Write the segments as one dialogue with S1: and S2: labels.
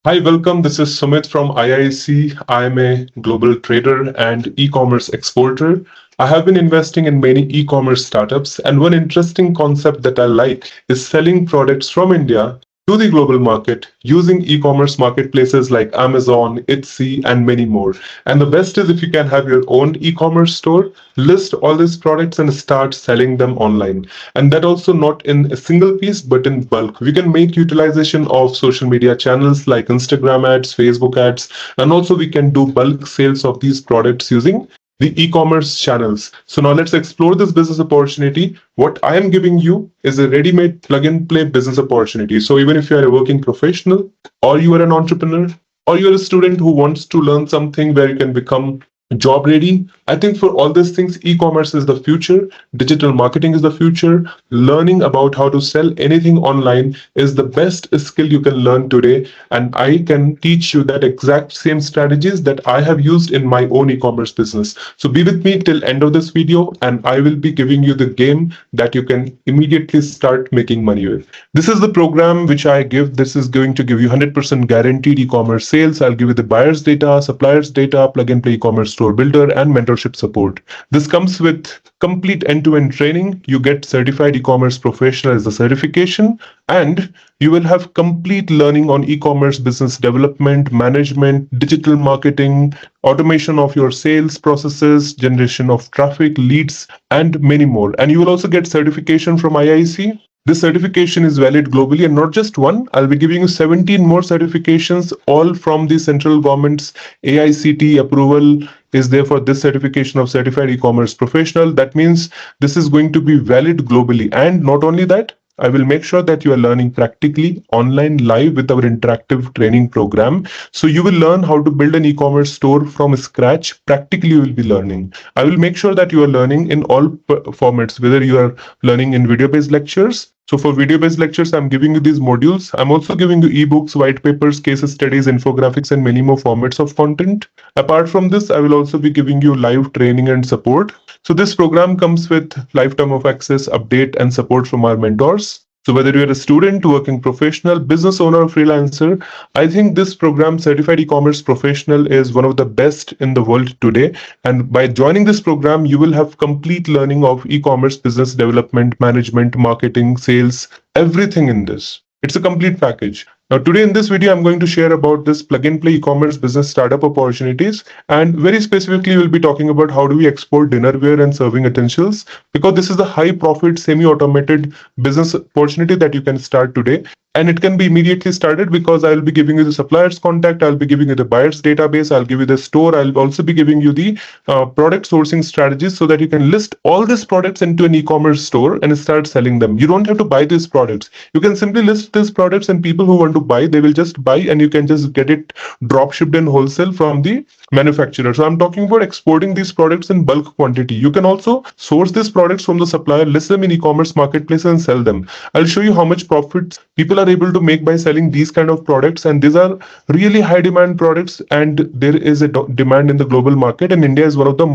S1: Hi, welcome. This is Sumit from IIC. I am a global trader and e-commerce exporter. I have been investing in many e-commerce startups, and one interesting concept that I like is selling products from India to the global market using e-commerce marketplaces like Amazon, Etsy, and many more. And the best is if you can have your own e-commerce store, list all these products and start selling them online. And that also not in a single piece, but in bulk. We can make utilization of social media channels like Instagram ads, Facebook ads, and also we can do bulk sales of these products using the e-commerce channels. So now let's explore this business opportunity. What I am giving you is a ready-made plug-and-play business opportunity. So even if you are a working professional, or you are an entrepreneur, or you're a student who wants to learn something where you can become job ready, I think for all these things, e-commerce is the future, digital marketing is the future. Learning about how to sell anything online is the best skill you can learn today, and I can teach you that exact same strategies that I have used in my own e-commerce business. So be with me till end of this video, and I will be giving you the game that you can immediately start making money with. This is the program which I give. This is going to give you 100% guaranteed e-commerce sales. I'll give you the buyer's data, supplier's data, plug and play e-commerce store builder, and mentorship support. This comes with complete end-to-end training. You get certified e-commerce professional as a certification, and you will have complete learning on e-commerce business development, management, digital marketing, automation of your sales processes, generation of traffic, leads, and many more. And you will also get certification from IIC. This certification is valid globally and not just one. I'll be giving you 17 more certifications, all from the central government's AICT approval is there for this certification of certified e-commerce professional. That means this is going to be valid globally. And not only that, I will make sure that you are learning practically online live with our interactive training program. So you will learn how to build an e-commerce store from scratch. Practically, you will be learning. I will make sure that you are learning in all formats, whether you are learning in video-based lectures. So for video-based lectures, I'm giving you these modules. I'm also giving you ebooks, white papers, case studies, infographics, and many more formats of content. Apart from this, I will also be giving you live training and support. So this program comes with lifetime of access, update, and support from our mentors. So whether you're a student, working professional, business owner, or freelancer, I think this program, Certified E-commerce Professional, is one of the best in the world today. And by joining this program, you will have complete learning of e-commerce business development, management, marketing, sales, everything in this. It's a complete package. Now, today in this video, I'm going to share about this plug-and-play e-commerce business startup opportunities. And very specifically, we'll be talking about how do we export dinnerware and serving utensils, because this is the high-profit, semi-automated business opportunity that you can start today. And it can be immediately started because I'll be giving you the supplier's contact, I'll be giving you the buyer's database, I'll give you the store, I'll also be giving you the product sourcing strategies so that you can list all these products into an e-commerce store and start selling them. You don't have to buy these products. You can simply list these products, and people who want to buy, they will just buy, and you can just get it drop shipped in wholesale from the manufacturer. So I'm talking about exporting these products in bulk quantity. You can also source these products from the supplier, list them in e-commerce marketplace and sell them. I'll show you how much profits people are able to make by selling these kind of products, and these are really high demand products, and there is a demand in the global market, and India is one of the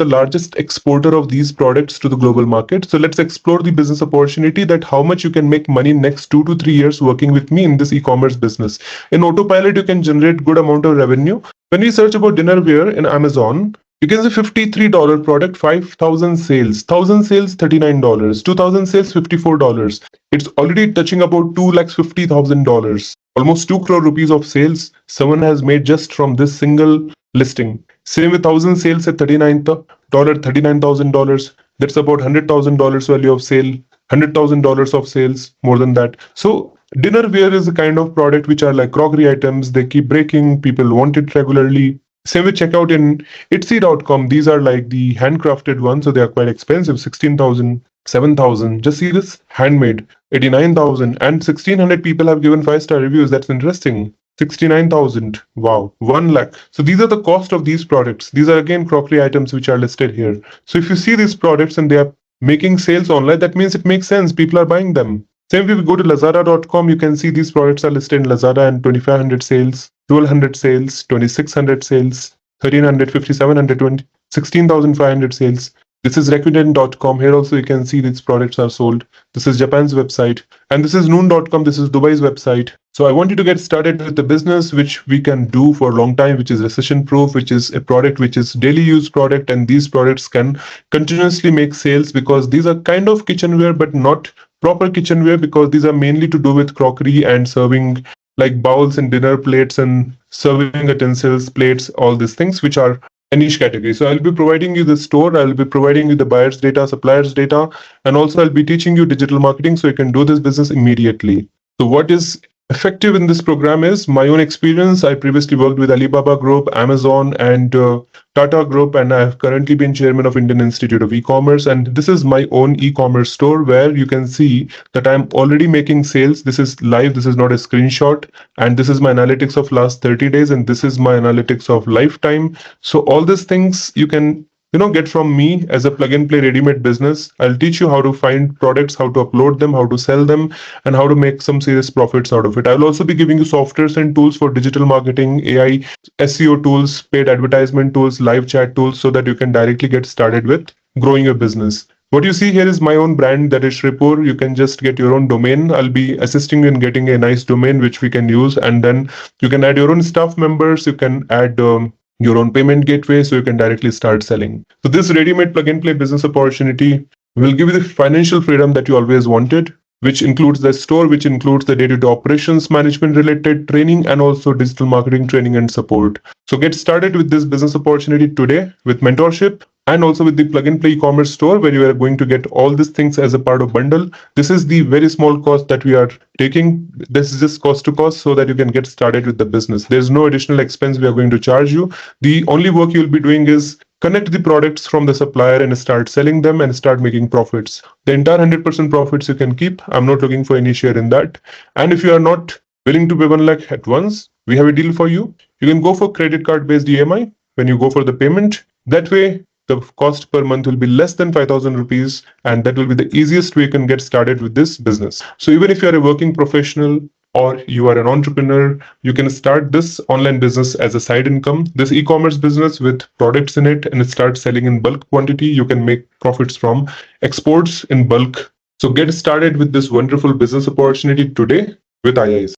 S1: largest exporter of these products to the global market. So let's explore the business opportunity, that how much you can make money next 2 to 3 years working with me in this e-commerce business. In autopilot, you can generate good amount of revenue. When we search about dinnerware in Amazon, you can see $53 product, 5,000 sales, 1,000 sales, $39, 2,000 sales, $54. It's already touching about $250,000, almost 2 crore rupees of sales someone has made just from this single listing. Same with 1,000 sales at $39,000. That's about $100,000 value of sale, $100,000 of sales, more than that. So dinnerware is a kind of product which are like crockery items. They keep breaking. People want it regularly. Same with checkout in Etsy.com. These are like the handcrafted ones, so they are quite expensive. 16,000, 7,000. Just see this handmade, 89,000, and 1,600 people have given 5-star reviews. That's interesting. 69,000. Wow, 1 lakh. So these are the cost of these products. These are again crockery items which are listed here. So if you see these products and they are making sales online, that means it makes sense. People are buying them. Same if we go to Lazada.com, you can see these products are listed in Lazada, and 2,500 sales, 1,200 sales, 2,600 sales, 1,300, 5,720, 16,500 sales. This is Rakuten.com. Here also you can see these products are sold. This is Japan's website. And this is Noon.com. This is Dubai's website. So I want you to get started with the business which we can do for a long time, which is recession proof, which is a product which is daily use product. And these products can continuously make sales because these are kind of kitchenware, but not proper kitchenware, because these are mainly to do with crockery and serving, like bowls and dinner plates and serving utensils, plates, all these things, which are a niche category. So I'll be providing you the store, I'll be providing you the buyer's data, supplier's data, and also I'll be teaching you digital marketing so you can do this business immediately. So what is effective in this program is my own experience. I previously worked with Alibaba Group, Amazon, and Tata Group, and I have currently been chairman of Indian Institute of E-commerce. And this is my own e-commerce store where you can see that I'm already making sales. This is live. This is not a screenshot. And this is my analytics of last 30 days. And this is my analytics of lifetime. So all these things you can get from me as a plug and play ready-made business. I'll teach you how to find products, how to upload them, how to sell them, and how to make some serious profits out of it. I'll also be giving you softwares and tools for digital marketing, AI, SEO tools, paid advertisement tools, live chat tools, so that you can directly get started with growing your business. What you see here is my own brand, that is Shripur. You can just get your own domain. I'll be assisting you in getting a nice domain which we can use, and then you can add your own staff members. You can add your own payment gateway, so you can directly start selling. So this ready-made plug and play business opportunity will give you the financial freedom that you always wanted, which includes the store, which includes the day-to-day operations management related training, and also digital marketing training and support. So get started with this business opportunity today with mentorship, and also with the plug and play e-commerce store, where you are going to get all these things as a part of bundle. This is the very small cost that we are taking. This is just cost to cost, so that you can get started with the business. There's no additional expense we are going to charge you. The only work you'll be doing is connect the products from the supplier and start selling them and start making profits. The entire 100% profits you can keep. I'm not looking for any share in that. And if you are not willing to pay 1 lakh at once, we have a deal for you. You can go for credit card based EMI when you go for the payment. That way, the cost per month will be less than 5,000 rupees, and that will be the easiest way you can get started with this business. So even if you are a working professional or you are an entrepreneur, you can start this online business as a side income, this e-commerce business with products in it, and start selling in bulk quantity. You can make profits from exports in bulk. So get started with this wonderful business opportunity today with IIS.